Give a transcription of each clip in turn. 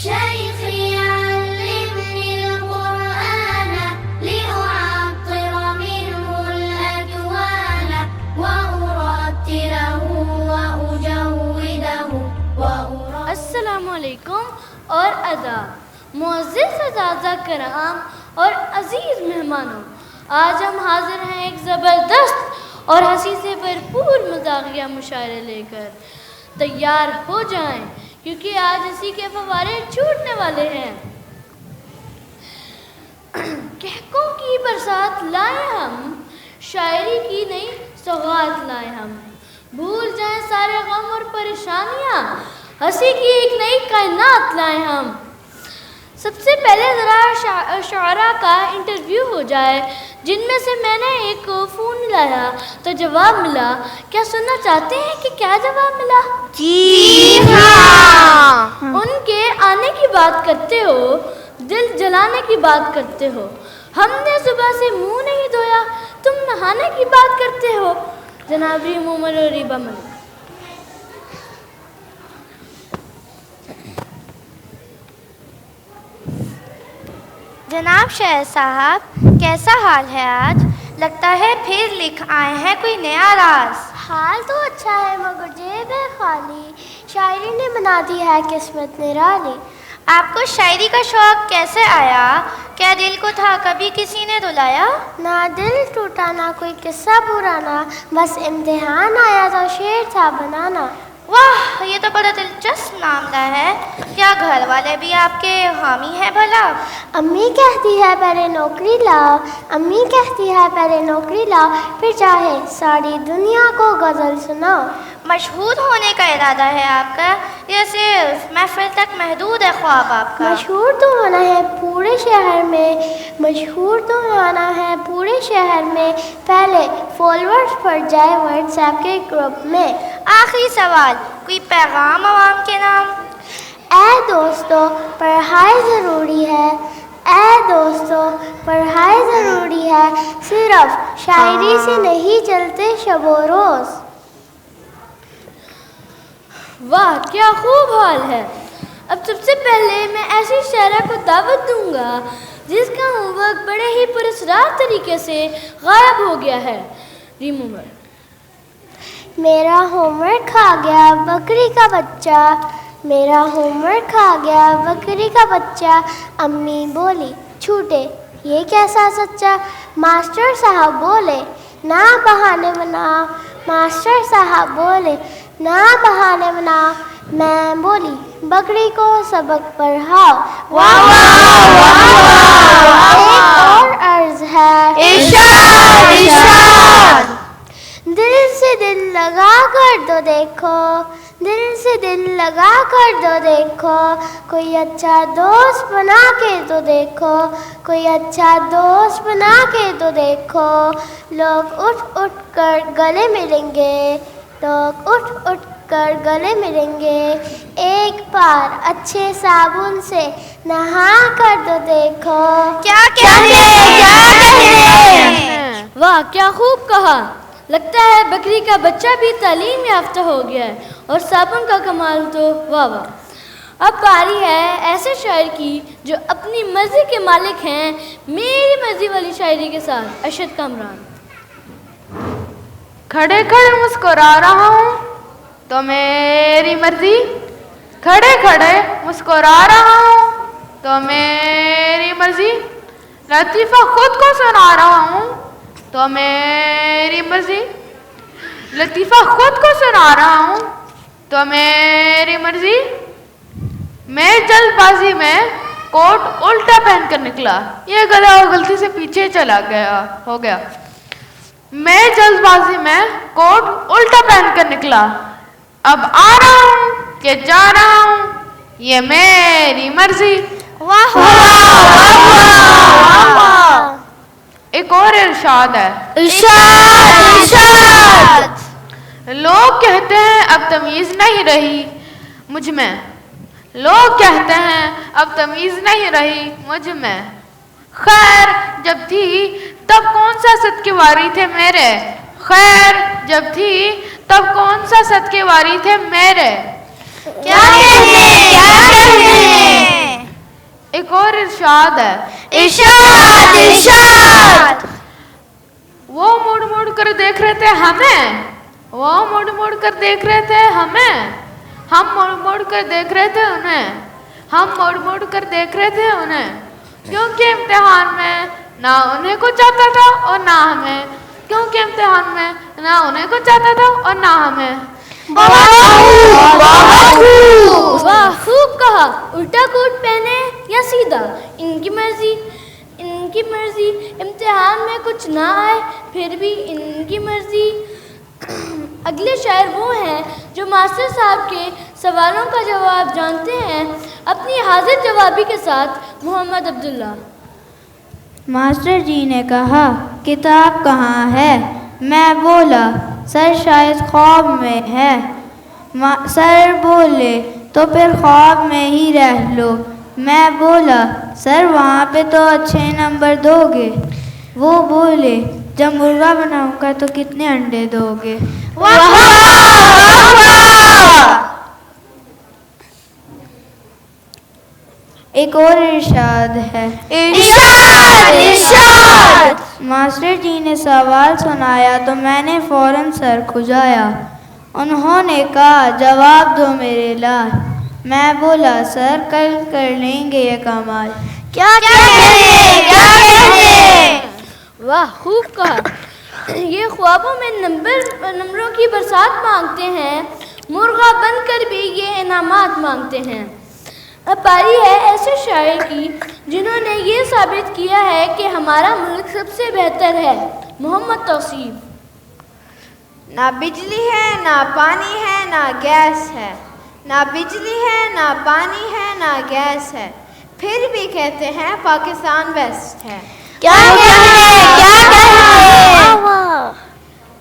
شيخي علمني القرآن لأعطر منه الأكوان وأرتله وأجوده السلام علیکم اور آداب معزز اساتذہ کرام اور عزیز مہمانوں، آج ہم حاضر ہیں ایک زبردست اور ہنسی سے بھرپور مزاحیہ مشاعرہ لے کر۔ تیار ہو جائیں کیونکہ آج اسی کے فوارے چھوٹنے والے ہیں۔ کہکوں کی برسات لائے ہم، شاعری کی نئی سوغات لائے ہم، بھول جائیں سارے غم اور پریشانیاں، ہنسی کی ایک نئی کائنات لائے ہم۔ سب سے پہلے ذرا شعراء کا انٹرویو ہو جائے، جن میں سے میں نے ایک کو فون ملایا تو جواب ملا۔ کیا سننا چاہتے ہیں کہ کیا جواب ملا؟ جی ہاں۔ ان کے آنے کی بات کرتے ہو، دل جلانے کی بات کرتے ہو، ہم نے صبح سے منہ نہیں دھویا، تم نہانے کی بات کرتے ہو۔ جناب ریم عمر اور ریبہ ملک۔ جناب شاعر صاحب، کیسا حال ہے آج؟ لگتا ہے پھر لکھ آئے ہیں کوئی نیا راز۔ حال تو اچھا ہے مگر جیب ہے خالی، شاعری نے بنا دی ہے قسمت نرالی۔ آپ کو شاعری کا شوق کیسے آیا؟ کیا دل کو تھا کبھی کسی نے رلایا؟ نہ دل ٹوٹا نہ کوئی قصہ پرانا، بس امتحان آیا تو شعر تھا بنانا۔ واہ، یہ تو بڑا دلچسپ معاملہ ہے۔ کیا گھر والے بھی آپ کے حامی ہیں بھلا؟ امی کہتی ہے پہلے نوکری لاؤ، امی کہتی ہے پہلے نوکری لاؤ، پھر چاہے ساری دنیا کو غزل سناؤ۔ مشہور ہونے کا ارادہ ہے آپ کا یا صرف محفل تک محدود ہے خواب آپ کا؟ مشہور تو ہونا ہے پورے شہر میں، مشہور تو ہونا ہے پورے شہر میں، پہلے فالوورز بڑھ جائے واٹس ایپ کے گروپ میں۔ آخری سوال، کوئی پیغام عوام کے نام؟ اے دوستو پڑھائی ضروری ہے، اے دوستو پڑھائی ضروری ہے، صرف شاعری سے نہیں چلتے شب و روز۔ واہ کیا خوب حال ہے۔ اب سب سے پہلے میں ایسی شاعرہ کو دعوت دوں گا جس کا ہوم ورک بڑے ہی پراسرار طریقے سے غائب ہو گیا ہے۔ ریم عمر۔ میرا ہوم ورک کھا گیا بکری کا بچہ، میرا ہوم ورک کھا گیا بکری کا بچہ، امی بولی چھوٹے یہ کیسا سچا، ماسٹر صاحب بولے نہ بہانے بناؤ، ماسٹر صاحب بولے نہ بہانے بناؤ، میں بولی بکری کو سبق پڑھاؤ۔ واہ واہ واہ ایک اور عرض ہے، ارشاد ارشاد۔ دل سے دل لگا کر دو دیکھو، دل سے دل لگا کر دو دیکھو، کوئی اچھا دوست بنا کے تو دیکھو، کوئی اچھا دوست بنا کے تو دیکھو، لوگ اٹھ اٹھ کر گلے ملیں گے، لوگ اٹھ اٹھ کر گلے ملیں گے، ایک بار اچھے صابن سے نہا کر تو دیکھو۔ کیا کہتے ہیں؟ واہ کیا خوب کہا۔ لگتا ہے بکری کا بچہ بھی تعلیم یافتہ ہو گیا ہے، اور صابن کا کمال تو واہ واہ۔ اب باری ہے ایسے شاعر کی جو اپنی مرضی کے مالک ہیں، میری مرضی والی شاعری کے ساتھ ارشد کامران۔ کھڑے کھڑے مسکرا رہا ہوں تو میری مرضی، کھڑے کھڑے مسکرا رہا ہوں تو میری مرضی، لطیفہ خود کو سنا رہا ہوں تو میری مرضی، لطیفہ خود کو سنا رہا ہوں تو میری مرضی، میں جلد بازی میں کوٹ الٹا پہن کر نکلا، یہ گلا غلطی سے پیچھے چلا ہو گیا، میں جلد بازی میں کوٹ الٹا پہن کر نکلا، اب آ رہا ہوں کہ جا رہا ہوں یہ میری مرضی۔ واہ واہ۔ ایک اور ارشاد ہے، ارشاد ارشاد۔ لوگ کہتے ہیں اب تمیز نہیں رہی مجھ میں، لوگ کہتے ہیں اب تمیز نہیں رہی مجھ میں، خیر جب تھی تب کون سا صدقے واری تھے میرے، خیر جب تھی تب کون سا صدقے واری تھے میرے۔ کیا کہتے ہیں؟ ارشاد ہے. ارشاد ارشاد. وہ مڑ مڑ کر دیکھ رہے تھے ہمیں, وہ مڑ مڑ کر دیکھ رہے تھے ہمیں, ہم مڑ مڑ کر دیکھ رہے تھے انہیں, ہم مڑ مڑ کر دیکھ رہے تھے انہیں, کیونکہ امتحان میں نہ انہیں کچھ آتا تھا اور نہ ہمیں, کیونکہ امتحان میں نہ انہیں کچھ آتا تھا اور نہ ہمیں. واہ خوب کہا. الٹا کوٹ پہنے یا سیدھا ان کی مرضی, ان کی مرضی. امتحان میں کچھ نہ آئے پھر بھی ان کی مرضی. اگلے شاعر وہ ہیں جو ماسٹر صاحب کے سوالوں کا جواب جانتے ہیں اپنی حاضر جوابی کے ساتھ. محمد عبداللہ. ماسٹر جی نے کہا کتاب کہاں ہے؟ میں بولا سر شاید خواب میں ہے. سر بولے تو پھر خواب میں ہی رہ لو. میں بولا سر وہاں پہ تو اچھے نمبر دو گے. وہ بولے جب مرغا بناؤں گا تو کتنے انڈے دو گے؟ ایک اور ارشاد ہے. ارشاد ارشاد. ماسٹر جی نے سوال سنایا تو میں نے فوراً سر کھجایا. انہوں نے کہا جواب دو میرے لال. میں بولا سر کل کر لیں گے یہ کمال. کیا کہنے کیا کہنے. واہ خوب کہا. یہ خوابوں میں نمبروں کی برسات مانگتے ہیں, مرغا بن کر بھی یہ انعامات مانگتے ہیں. اب پاری ہے ایسے شاعر کی جنہوں نے یہ ثابت کیا ہے کہ ہمارا ملک سب سے بہتر ہے. محمد توصیف. نہ بجلی ہے نہ پانی ہے نہ گیس ہے, نہ بجلی ہے نہ پانی ہے نہ گیس ہے, پھر بھی کہتے ہیں پاکستان بیسٹ ہے. کیا کہنے کیا کہنے.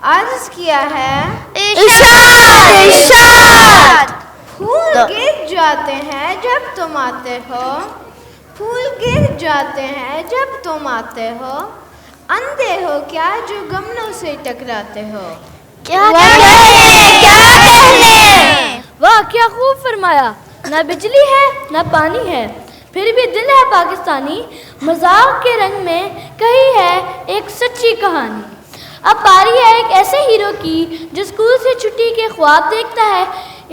عرض کیا ہے ارشاد ارشاد. پھول گر جاتے ہیں جب تم آتے ہو, پھول گر جاتے ہیں جب تم آتے ہو, اندھے ہو کیا جو گملوں سے ٹکراتے ہو. کیا کہنے کیا کہنے. واہ کیا خوب فرمایا. نہ بجلی ہے نہ پانی ہے پھر بھی دل ہے پاکستانی. مذاق کے رنگ میں کہی ہے ایک سچی کہانی. اب پاری ہے ایک ایسے ہیرو کی جو اسکول سے چھٹی کے خواب دیکھتا ہے.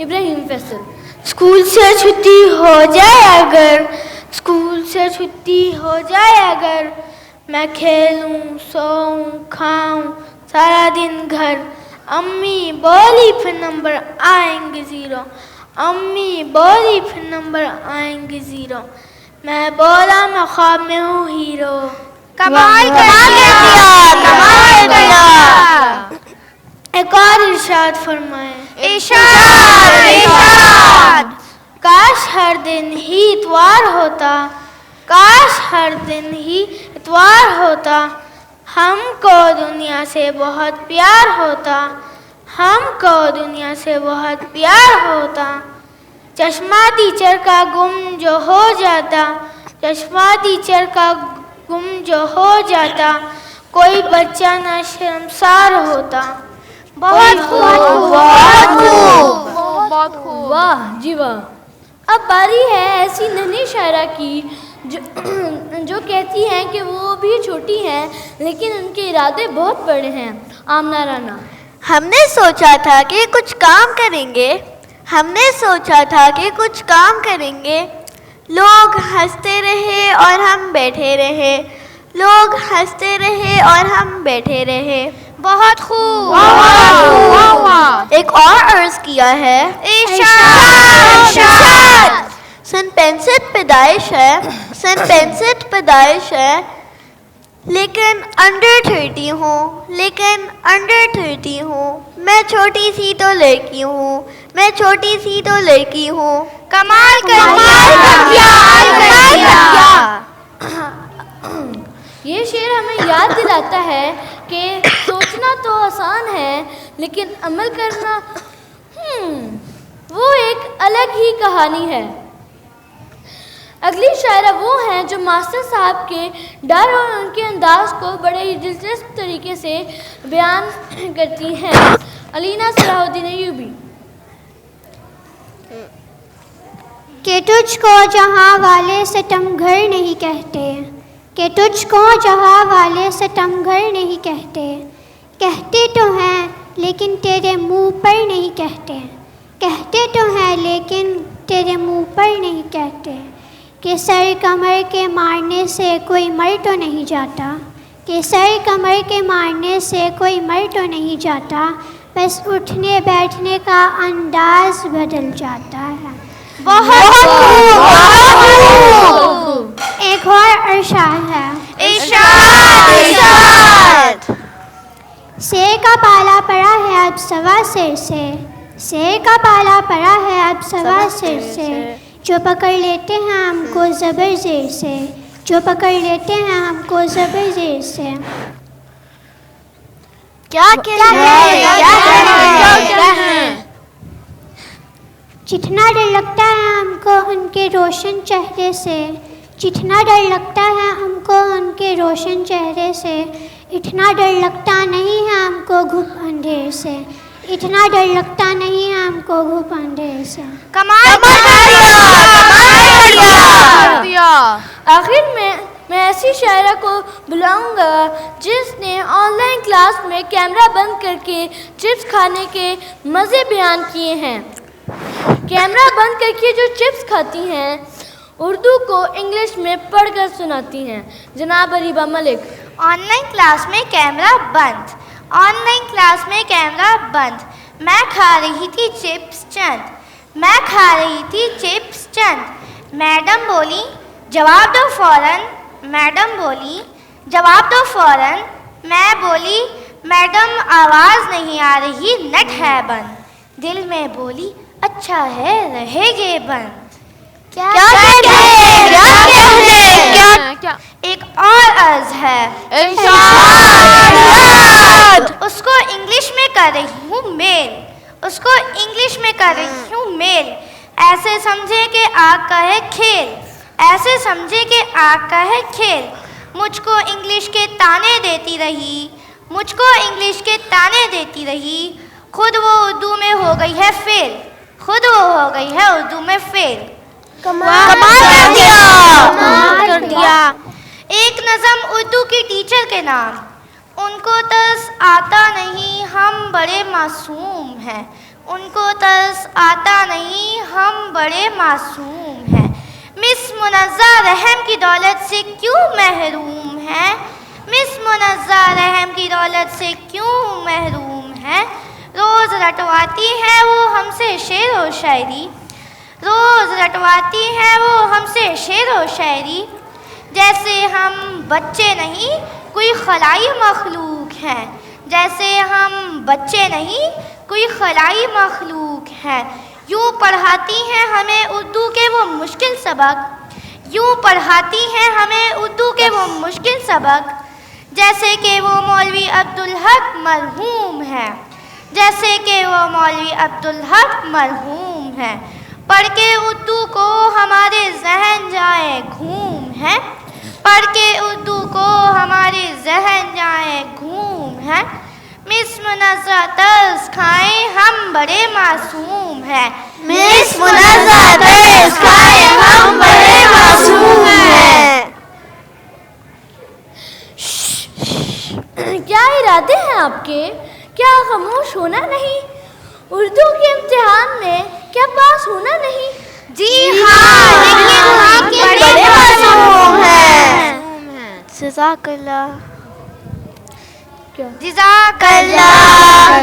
ابراہیم فیصل. اسکول سے چھٹی ہو جائے اگر, اسکول سے چھٹی ہو جائے اگر, میں کھیلوں سوؤں کھاؤں سارا دن گھر. امی بولی پھر نمبر آئیں گے زیرو, امی بولی پھر نمبر آئیں گے زیرو. میں بولا میں خواب میں ہوں ہیرو. کمال کر دیا کمال کیا. ایک اور ارشاد فرمائے. ارشاد ارشاد. کاش ہر دن ہی اتوار ہوتا, کاش ہر دن ہی اتوار ہوتا, ہم کو دنیا سے بہت پیار ہوتا, ہم کو دنیا سے بہت پیار ہوتا. چشمہ ٹیچر کا گم جو ہو جاتا, چشمہ ٹیچر کا گم جو ہو جاتا, کوئی بچہ نہ شرمسار ہوتا. بہت خوب بہت خوب. بہت خوب. واہ جی واہ. اب باری ہے ایسی ننھی شاعرہ کی جو کہتی ہیں کہ وہ بھی چھوٹی ہیں لیکن ان کے ارادے بہت بڑے ہیں. آمنہ رانا. ہم نے سوچا تھا کہ کچھ کام کریں گے, ہم نے سوچا تھا کہ کچھ کام کریں گے. لوگ ہنستے رہے اور ہم بیٹھے رہے, لوگ ہنستے رہے اور ہم بیٹھے رہے. بہت خوب. ایک اور عرض کیا ہے ارشاد ارشاد. سن 65 پیدائش ہے, سن 65 پیدائش ہے, لیکن انڈر 30 ہوں, لیکن انڈر 30 ہوں. میں چھوٹی سی تو لڑکی ہوں, میں چھوٹی سی تو لڑکی ہوں. کمال کر دیا. یہ شعر ہمیں یاد دلاتا ہے کہ سوچنا تو آسان ہے لیکن عمل کرنا وہ ایک الگ ہی کہانی ہے. اگلی شاعرہ وہ ہیں جو ماسٹر صاحب کے ڈر اور ان کے انداز کو بڑے ہی دلچسپ طریقے سے بیان کرتی ہیں. علینا صلاح الدین ایوبی. کہ تجھ کو جہاں والے ستم گھر نہیں کہتے، کہ تجھ کو جہاں والے ستم گھر نہیں کہتے، کہتے تو ہیں لیکن تیرے منہ پر نہیں کہتے، کہتے تو ہیں لیکن تیرے منہ پر نہیں کہتے، کہ سر کمر کے مارنے سے کوئی مر تو نہیں جاتا، کہ سر کمر کے مارنے سے کوئی مر تو نہیں جاتا، بس اٹھنے بیٹھنے کا انداز بدل جاتا ہے۔ بہت خوب۔ ایک اور ارشاد ہے، ارشاد۔ شیر کا پالا پڑا ہے اب سوا سر سے، شیر کا پالا پڑا ہے اب سوا سر سے، جو پکڑ لیتے ہیں ہم کو زبر زیر سے، جو پکڑ لیتے ہیں ہم کو زبر زیر سے۔ کیا کہیں؟ جتنا ڈر لگتا ہے ہم کو ان کے روشن چہرے سے، جتنا ڈر لگتا ہے ہم کو ان کے روشن چہرے سے، اتنا ڈر لگتا نہیں ہے ہم کو گھپ اندھیر سے، اتنا ڈر لگتا نہیں ہے ہم کو گھپ اندھیر سے۔ آخر میں ایسی شاعرہ کو بلاؤں گا جس نے آن لائن کلاس میں کیمرہ بند کر کے چپس کھانے کے مزے بیان کیے ہیں۔ کیمرہ بند کر کے جو چپس کھاتی ہیں اردو کو انگلش میں پڑھ کر سناتی ہیں، جناب Areeba Malik. Online class میں کیمرہ بند، آن لائن کلاس میں کیمرہ بند، میں کھا رہی تھی چپس چند، میں کھا رہی تھی چپس چند، میڈم بولی جواب دو فوراً، میڈم بولی جواب دو فوراً، میں بولی میڈم آواز نہیں آ رہی نیٹ ہے بند، دل میں بولی اچھا ہے رہے گے بند۔ ایک اور عرض ہے، اس کو انگلش میں کر رہی ہوں میل، اس کو انگلش میں کر رہی ہوں میل، ایسے سمجھے کہ آگ کا ہے کھیل، ایسے سمجھے کہ آگ کا ہے کھیل، مجھ کو انگلش کے تانے دیتی رہی، مجھ کو انگلش کے تانے دیتی رہی، خود وہ اردو میں ہو گئی ہے فیل، خود وہ ہو گئی ہے اردو میں فیل۔ کمال کر دیا۔ ایک نظم اردو کی ٹیچر کے نام، ان کو طرز آتا نہیں ہم بڑے معصوم ہیں، ان کو طرز آتا نہیں ہم بڑے معصوم ہیں، مس منزہ رحم کی دولت سے کیوں محروم ہیں، مس منزہ رحم کی دولت سے کیوں محروم ہیں، روز رٹواتی ہے وہ ہم سے شعر و شاعری، روز رٹواتی ہے وہ ہم سے شعر و شاعری، جیسے ہم بچے نہیں کوئی خلائی مخلوق ہیں، جیسے ہم بچے نہیں کوئی خلائی مخلوق ہیں، یوں پڑھاتی ہیں ہمیں اردو کے وہ مشکل سبق، یوں پڑھاتی ہیں ہمیں اردو کے وہ مشکل سبق، جیسے کہ وہ مولوی عبدالحق مرحوم ہے، جیسے کہ وہ مولوی عبدالحق مرحوم ہے، پڑھ کے اردو کو ہمارے ذہن جائے گھوم ہے، پڑھ کے اردو کو ہمارے ذہن جائے گھوم ہے، مس منزہ طرز کھائیں ہم بڑے معصوم ہیں، مس منزہ طرز کھائیں ہم بڑے معصوم ہیں۔ کیا ارادے ہیں آپ کے؟ کیا خاموش ہونا نہیں؟ اردو کے امتحان میں کیا پاس ہونا نہیں؟ جی ہاں، لیکن ہم بڑے معصوم ہیں۔ جزاک اللہ۔ جزاک اللہ